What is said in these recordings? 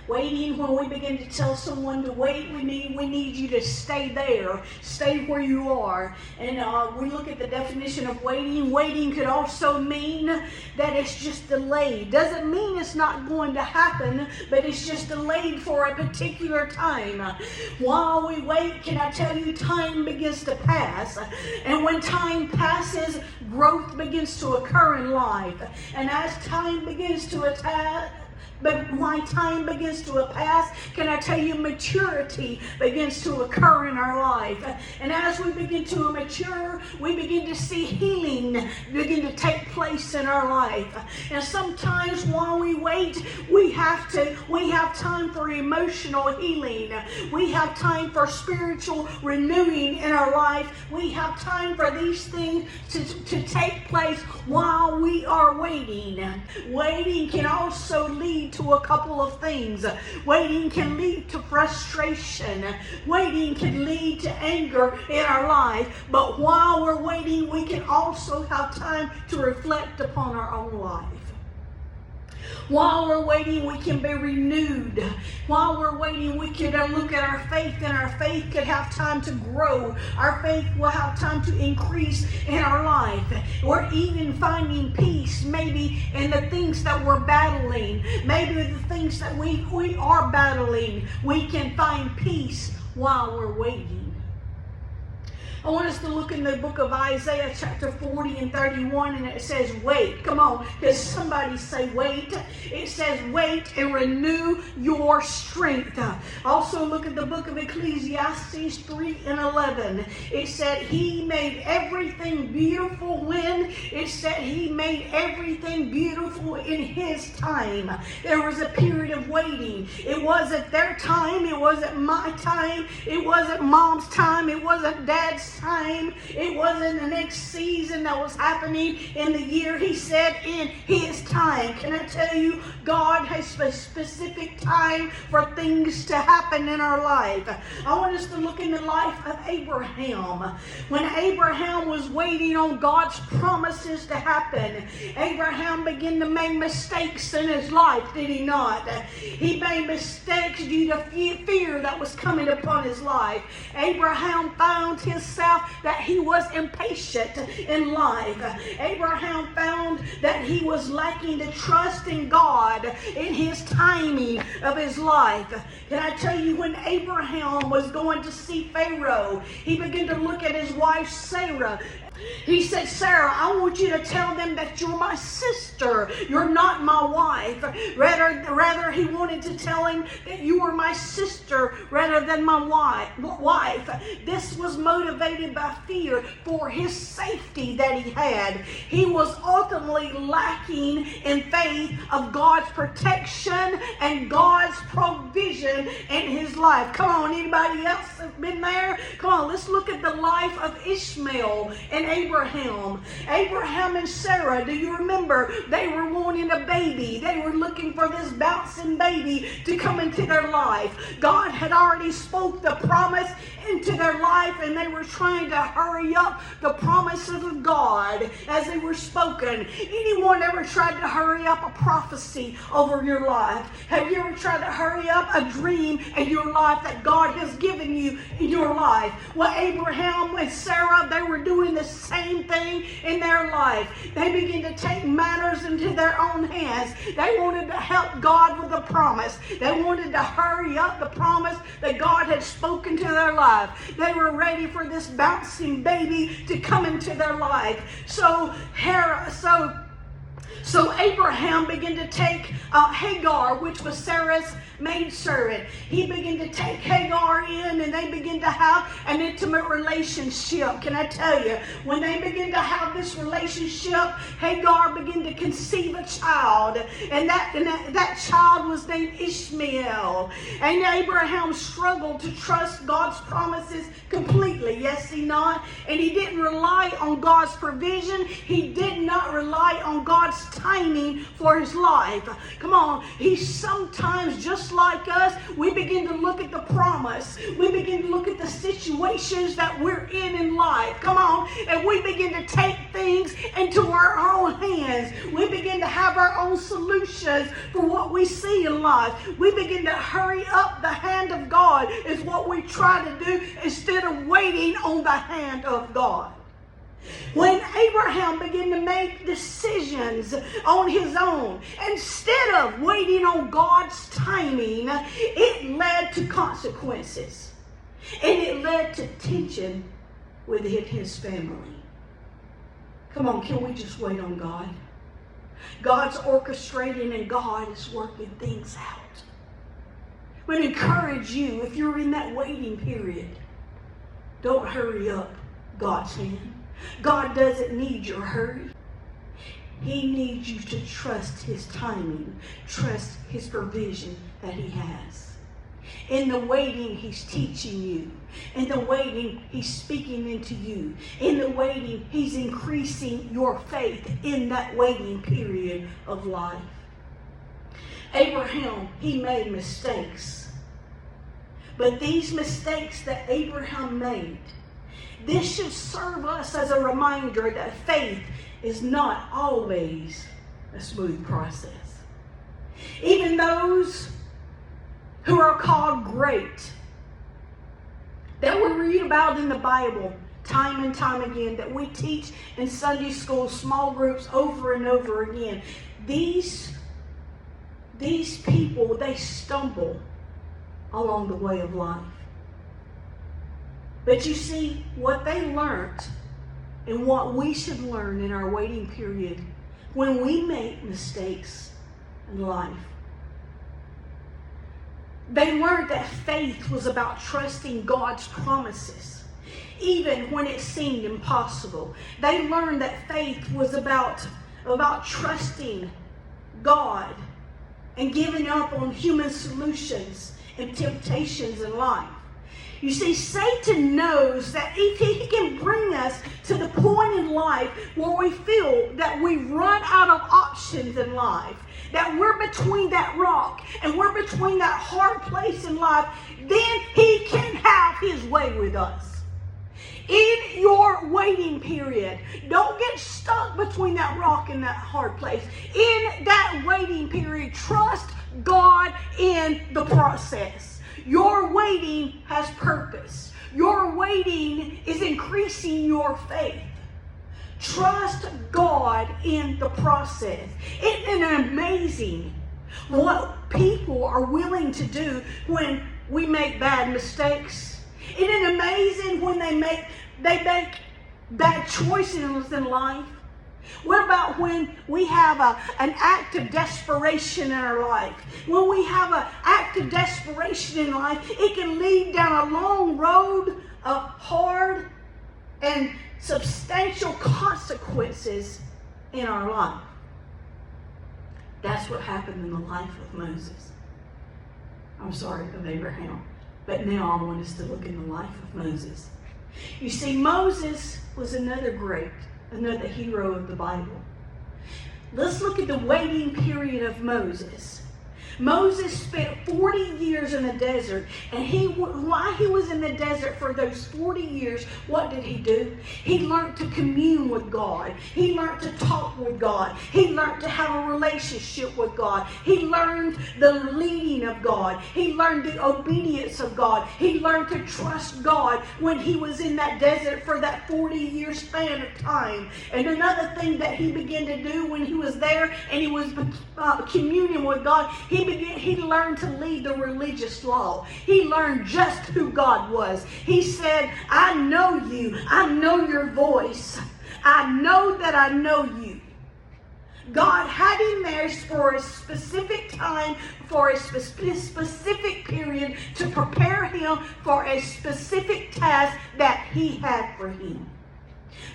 Waiting, when we begin to tell someone to wait, we need you to stay there. Stay where you are. And we look at the definition of waiting. Waiting could also mean that it's just delayed. Doesn't mean it's not going to happen, but it's just delayed for a particular time. While we wait, can I tell you, time begins to pass. And when time passes, growth begins to occur in life. And as time begins to but my time begins to pass, can I tell you, maturity begins to occur in our life. And as we begin to mature, we begin to see healing begin to take place in our life. And sometimes while we wait, we have time for emotional healing. We have time for spiritual renewing in our life. We have time for these things to take place while we are waiting. Waiting can also lead to a couple of things. Waiting can lead to frustration. Waiting can lead to anger in our life. But while we're waiting, we can also have time to reflect upon our own life. While we're waiting, we can be renewed. While we're waiting, we can look at our faith, and our faith could have time to grow. Our faith will have time to increase in our life. We're even finding peace maybe in the things that we're battling. Maybe the things that we are battling, we can find peace while we're waiting. I want us to look in the book of Isaiah chapter 40 and 31, and it says wait. Come on, does somebody say wait? It says wait and renew your strength. Also look at the book of Ecclesiastes 3 and 11. It said he made everything beautiful when? It said he made everything beautiful in his time. There was a period of waiting. It wasn't their time. It wasn't my time. It wasn't mom's time. It wasn't dad's time. It wasn't the next season that was happening in the year. He said in his time. Can I tell you, God has a specific time for things to happen in our life. I want us to look in the life of Abraham. When Abraham was waiting on God's promises to happen, Abraham began to make mistakes in his life, did he not? He made mistakes due to fear that was coming upon his life. Abraham found himself that he was impatient in life. Abraham found that he was lacking the trust in God in his timing of his life. Can I tell you, when Abraham was going to see Pharaoh, he began to look at his wife Sarah. He said, Sarah, I want you to tell them that you're my sister. You're not my wife. Rather, he wanted to tell him that you were my sister rather than my wife. This was motivated by fear for his safety that he had. He was ultimately lacking in faith of God's protection and God's provision in his life. Come on, anybody else have been there? Come on, let's look at the life of Ishmael and Abraham. Abraham and Sarah, do you remember? They were wanting a baby. They were looking for this bouncing baby to come into their life. God had already spoke the promise into their life, and they were trying to hurry up the promises of God as they were spoken. Anyone ever tried to hurry up a prophecy over your life? Have you ever tried to hurry up a dream in your life that God has given you in your life? Well, Abraham and Sarah, they were doing the same thing in their life. They began to take matters into their own hands. They wanted to help God with the promise. They wanted to hurry up the promise that God had spoken to their life. They were ready for this bouncing baby to come into their life. So Abraham began to take Hagar, which was Sarah's maidservant. He began to take Hagar in, and they began to have an intimate relationship. Can I tell you, when they began to have this relationship, Hagar began to conceive a child, and that child was named Ishmael. And Abraham struggled to trust God's promises completely. Yes, he not? And he didn't rely on God's provision. He did not rely on God's timing for his life. Come on, he's sometimes just like us. We begin to look at the promise. We begin to look at the situations that we're in life. Come on, and we begin to take things into our own hands. We begin to have our own solutions for what we see in life. We begin to hurry up the hand of God is what we try to do instead of waiting on the hand of God. When Abraham began to make decisions on his own, instead of waiting on God's timing, it led to consequences. And it led to tension within his family. Come on, can we just wait on God? God's orchestrating and God is working things out. I would encourage you, if you're in that waiting period, don't hurry up God's hand. God doesn't need your hurry. He needs you to trust his timing, trust his provision that he has. In the waiting, he's teaching you. In the waiting, he's speaking into you. In the waiting, he's increasing your faith in that waiting period of life. Abraham, he made mistakes. But these mistakes that Abraham made, this should serve us as a reminder that faith is not always a smooth process. Even those who are called great, that we read about in the Bible time and time again, that we teach in Sunday school, small groups over and over again, these people, they stumble along the way of life. But you see, what they learned and what we should learn in our waiting period when we make mistakes in life. They learned that faith was about trusting God's promises, even when it seemed impossible. They learned that faith was about trusting God and giving up on human solutions and temptations in life. You see, Satan knows that if he can bring us to the point in life where we feel that we run out of options in life, that we're between that rock and we're between that hard place in life, then he can have his way with us. In your waiting period, don't get stuck between that rock and that hard place. In that waiting period, trust God in the process. Your waiting has purpose. Your waiting is increasing your faith. Trust God in the process. Isn't it amazing what people are willing to do when we make bad mistakes? Isn't it amazing when they make bad choices in life? What about when we have an act of desperation in our life? When we have an act of desperation in life, it can lead down a long road of hard and substantial consequences in our life. That's what happened in the life of Moses. I'm sorry, of Abraham. But now I want us to look in the life of Moses. You see, Moses was another hero of the Bible. Let's look at the waiting period of Moses. Moses spent 40 years in the desert, and while he was in the desert for those 40 years, what did he do? He learned to commune with God. He learned to talk with God. He learned to have a relationship with God. He learned the leading of God. He learned the obedience of God. He learned to trust God when he was in that desert for that 40-year span of time. And another thing that he began to do when he was there and he was communing with God, he learned to lead the religious law. He learned just who God was. He said, I know you. I know your voice. I know that I know you. God had him there for a specific time, for a specific period, to prepare him for a specific task that he had for him.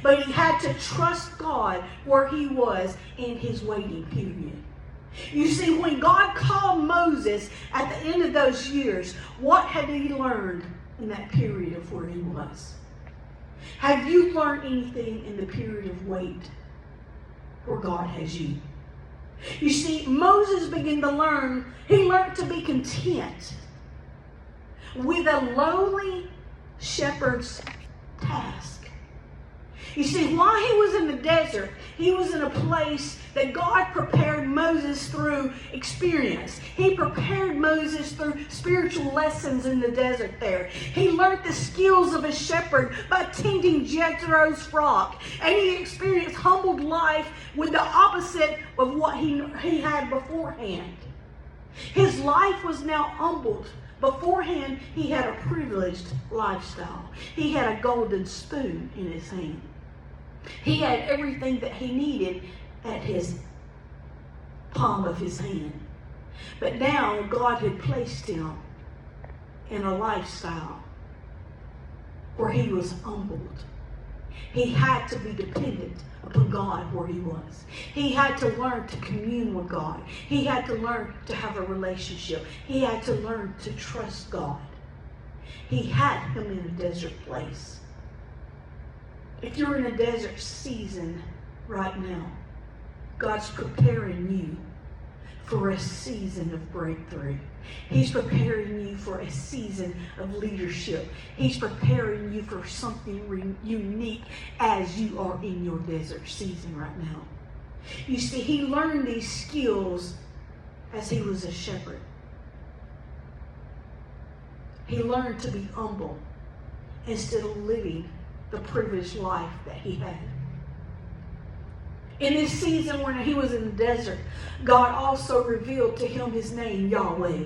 But he had to trust God where he was in his waiting period. You see, when God called Moses at the end of those years, what had he learned in that period of where he was? Have you learned anything in the period of wait where God has you? You see, Moses began to learn, he learned to be content with a lowly shepherd's task. You see, while he was in the desert, he was in a place that God prepared Moses through experience. He prepared Moses through spiritual lessons in the desert there. He learned the skills of a shepherd by tending Jethro's flock. And he experienced humbled life with the opposite of what he had beforehand. His life was now humbled. Beforehand, he had a privileged lifestyle. He had a golden spoon in his hand. He had everything that he needed at his palm of his hand. But now God had placed him in a lifestyle where he was humbled. He had to be dependent upon God where he was. He had to learn to commune with God. He had to learn to have a relationship. He had to learn to trust God. He had him in a desert place. If you're in a desert season right now, God's preparing you for a season of breakthrough. He's preparing you for a season of leadership. He's preparing you for something unique as you are in your desert season right now. You see, he learned these skills as he was a shepherd. He learned to be humble instead of living the privileged life that he had. In this season when he was in the desert, God also revealed to him his name, Yahweh.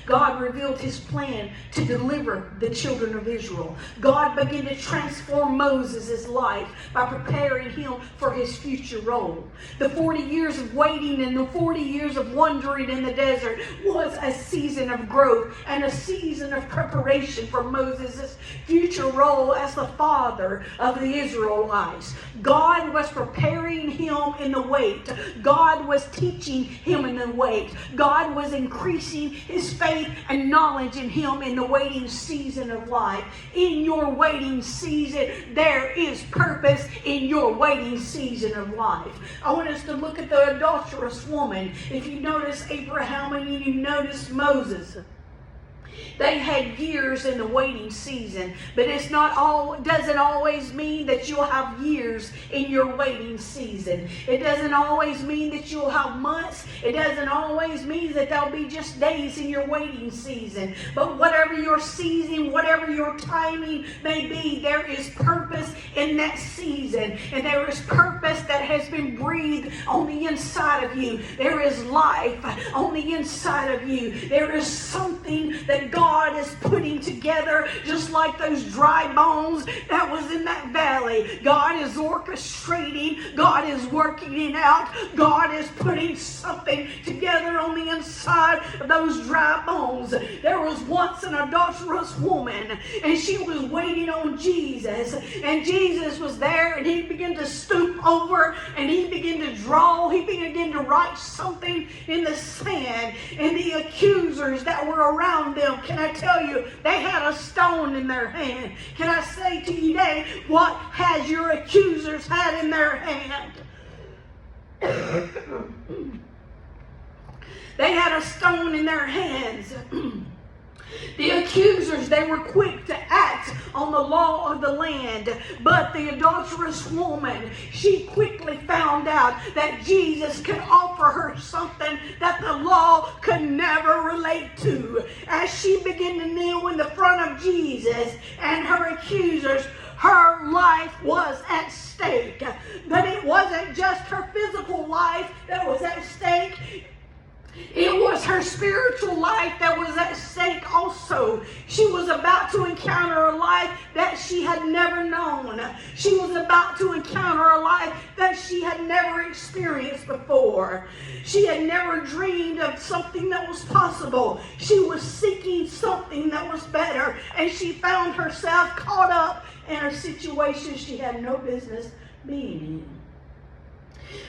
God revealed his plan to deliver the children of Israel. God began to transform Moses' life by preparing him for his future role. The 40 years of waiting and the 40 years of wandering in the desert was a season of growth and a season of preparation for Moses' future role as the father of the Israelites. God was preparing him in the wait. God was teaching him in the wait. God was increasing his faith and knowledge in him in the waiting season of life. In your waiting season, there is purpose in your waiting season of life. I want us to look at the adulterous woman. If you notice Abraham and you notice Moses, they had years in the waiting season, but doesn't always mean that you'll have years in your waiting season. It doesn't always mean that you'll have months. It doesn't always mean that there'll be just days in your waiting season. But whatever your season, whatever your timing may be, there is purpose in that season. And there is purpose that has been breathed on the inside of you. There is life on the inside of you. There is something that God is putting together, just like those dry bones that was in that valley. God is orchestrating. God is working it out. God is putting something together on the inside of those dry bones. There was once an adulterous woman, and she was waiting on Jesus, and Jesus was there, and he began to stoop over, and he began to draw. He began to write something in the sand, and the accusers that were around them, can I tell you, they had a stone in their hand. Can I say to you today, what has your accusers had in their hand? They had a stone in their hands. The accusers, they were quick to act on the law of the land. But the adulterous woman, she quickly found out that Jesus could offer her something that the law could never relate to. As she began to kneel in the front of Jesus and her accusers, her life was at stake. But it wasn't just her physical life that was at stake. It was her spiritual life that was at stake also. She was about to encounter a life that she had never known. She was about to encounter a life that she had never experienced before. She had never dreamed of something that was possible. She was seeking something that was better, and she found herself caught up in a situation she had no business being in.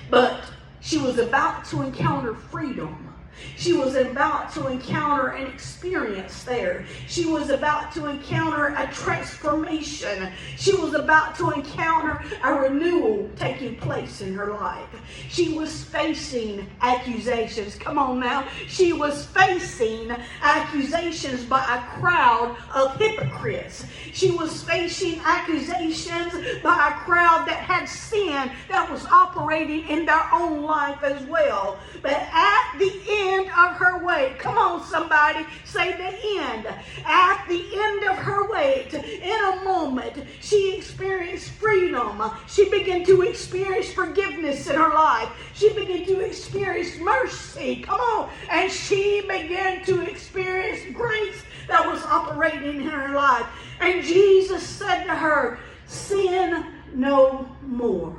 But she was about to encounter freedom. She was about to encounter an experience there. She was about to encounter a transformation. She was about to encounter a renewal taking place in her life. She was facing accusations. Come on now. She was facing accusations by a crowd of hypocrites. She was facing accusations by a crowd that had sin that was operating in their own life as well. But at the end of her wait, come on somebody, say the end. At the end of her wait, in a moment, she experienced freedom. She began to experience forgiveness in her life. She began to experience mercy. Come on. And she began to experience grace that was operating in her life. And Jesus said to her, sin no more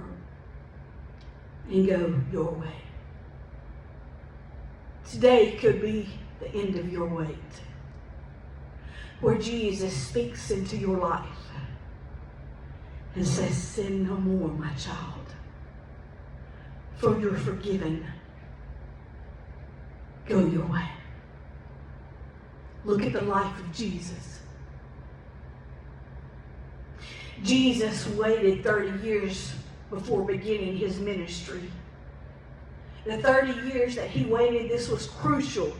and go your way. Today could be the end of your wait, where Jesus speaks into your life and says, sin no more, my child, for you're forgiven. Go your way. Look at the life of Jesus. Jesus waited 30 years before beginning his ministry. The 30 years that he waited, this was crucial,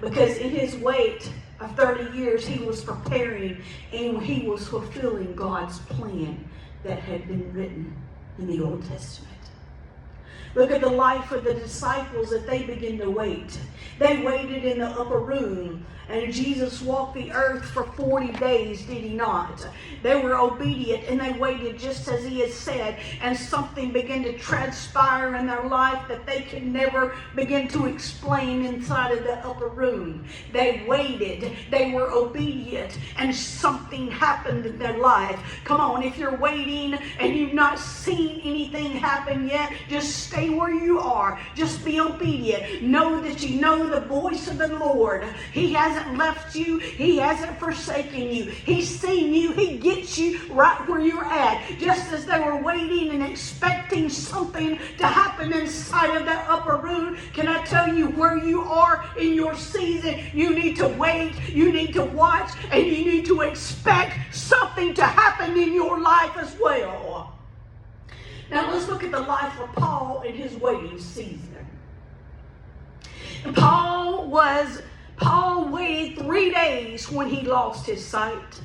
because in his wait of 30 years, he was preparing and he was fulfilling God's plan that had been written in the Old Testament. Look at the life of the disciples that they began to wait. They waited in the upper room, and Jesus walked the earth for 40 days, did he not? They were obedient, and they waited just as he had said, and something began to transpire in their life that they could never begin to explain inside of the upper room. They waited, they were obedient, and something happened in their life. Come on, if you're waiting and you've not seen anything happen yet, just stay where you are. Just be obedient. Know that you know the voice of the Lord. He hasn't left you. He hasn't forsaken you. He's seen you. He gets you right where you're at. Just as they were waiting and expecting something to happen inside of that upper room, can I tell you where you are in your season? You need to wait. You need to watch. And you need to expect something to happen in your life as well. Now let's look at the life of Paul in his waiting season. And Paul waited 3 days when he lost his sight.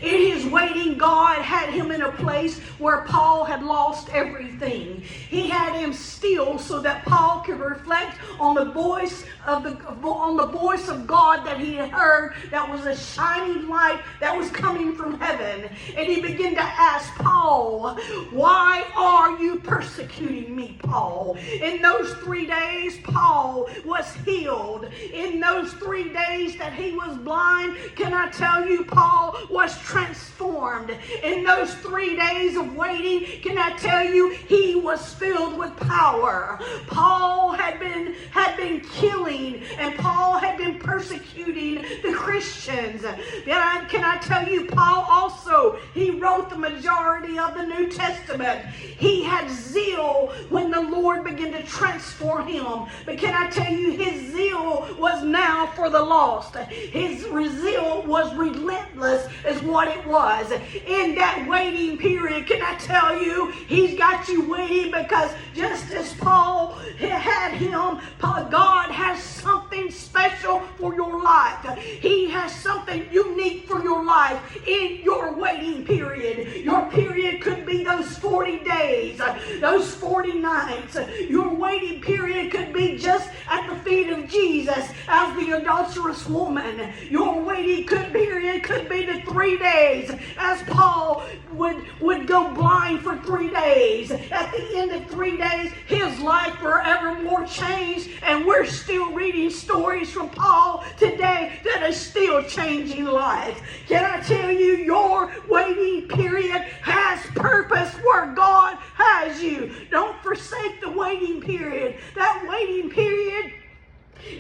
In his waiting, God had him in a place where Paul had lost everything. He had him still so that Paul could reflect on the voice of God that he had heard, that was a shining light that was coming from heaven. And he began to ask Paul, why are you persecuting me, Paul? In those 3 days, Paul was healed. In those 3 days that he was blind, can I tell you, Paul was transformed. In those 3 days of waiting, can I tell you, he was filled with power. Paul had been killing, and Paul had been persecuting the Christians. Can I tell you, Paul also, he wrote the majority of the New Testament. He had zeal when the Lord began to transform him. But can I tell you, his zeal was now for the lost. His zeal was relentless, is what it was. In that waiting period, can I tell you, he's got you waiting, because just as Paul had him, God has something special for your life. He has something unique for your life in your waiting period. Your period could be those 40 days, those 40 nights. Your waiting period could be just at the feet of Jesus as the adulterous woman. Your waiting period could be the 3 days as Paul would go blind for 3 days. At the end of 3 days, his life forevermore changed, and we're still reading stories from Paul today that is still changing lives. Can I tell you, your waiting period has purpose where God has you. Don't forsake the waiting period. That waiting period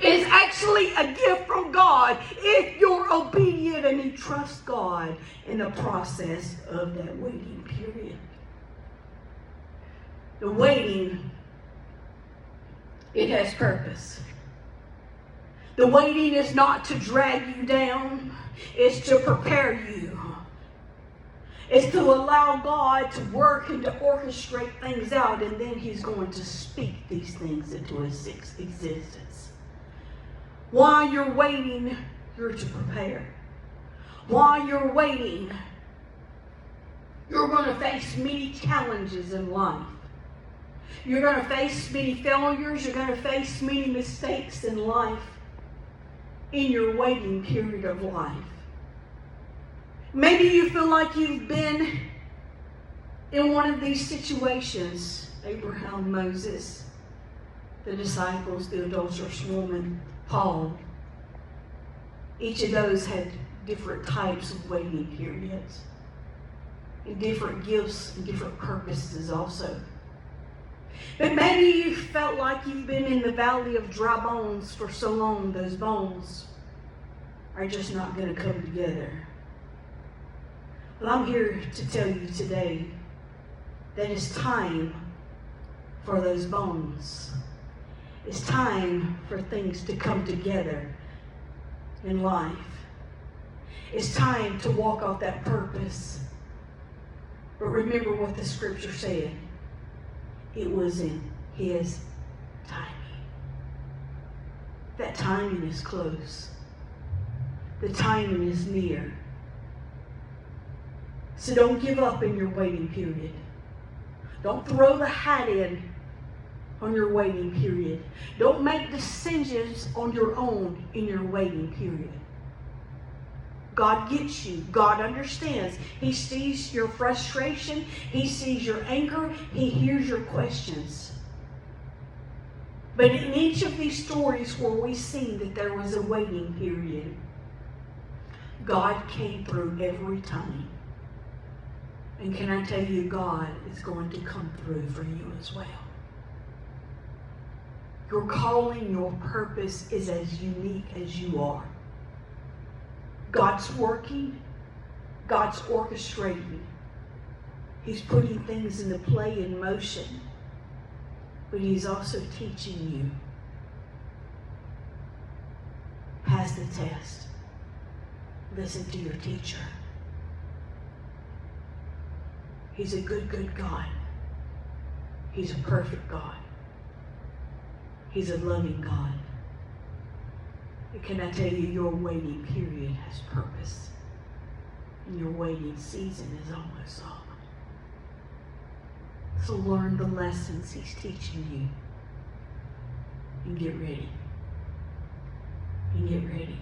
is actually a gift from God if you're obedient and you trust God in the process of that waiting period. The waiting, it has purpose. The waiting is not to drag you down. It's to prepare you. It's to allow God to work and to orchestrate things out, and then He's going to speak these things into His existence. While you're waiting, you're to prepare. While you're waiting, you're going to face many challenges in life. You're going to face many failures. You're going to face many mistakes in life in your waiting period of life. Maybe you feel like you've been in one of these situations. Abraham, Moses, the disciples, the adulterous woman, Paul. Each of those had different types of waiting periods, and different gifts and different purposes also. But maybe you felt like you've been in the valley of dry bones for so long, those bones are just not going to come together. Well, I'm here to tell you today that it's time for those bones. It's time for things to come together in life. It's time to walk out that purpose. But remember what the scripture said. It was in His timing. That timing is close. The timing is near. So don't give up in your waiting period. Don't throw the hat in on your waiting period. Don't make decisions on your own in your waiting period. God gets you. God understands. He sees your frustration. He sees your anger. He hears your questions. But in each of these stories where we see that there was a waiting period, God came through every time. And can I tell you, God is going to come through for you as well. Your calling, your purpose is as unique as you are. God's working. God's orchestrating. He's putting things into play, in motion. But He's also teaching you. Pass the test. Listen to your teacher. He's a good, good God. He's a perfect God. He's a loving God. And can I tell you, your waiting period has purpose. And your waiting season is almost over. So learn the lessons He's teaching you. And get ready. And get ready.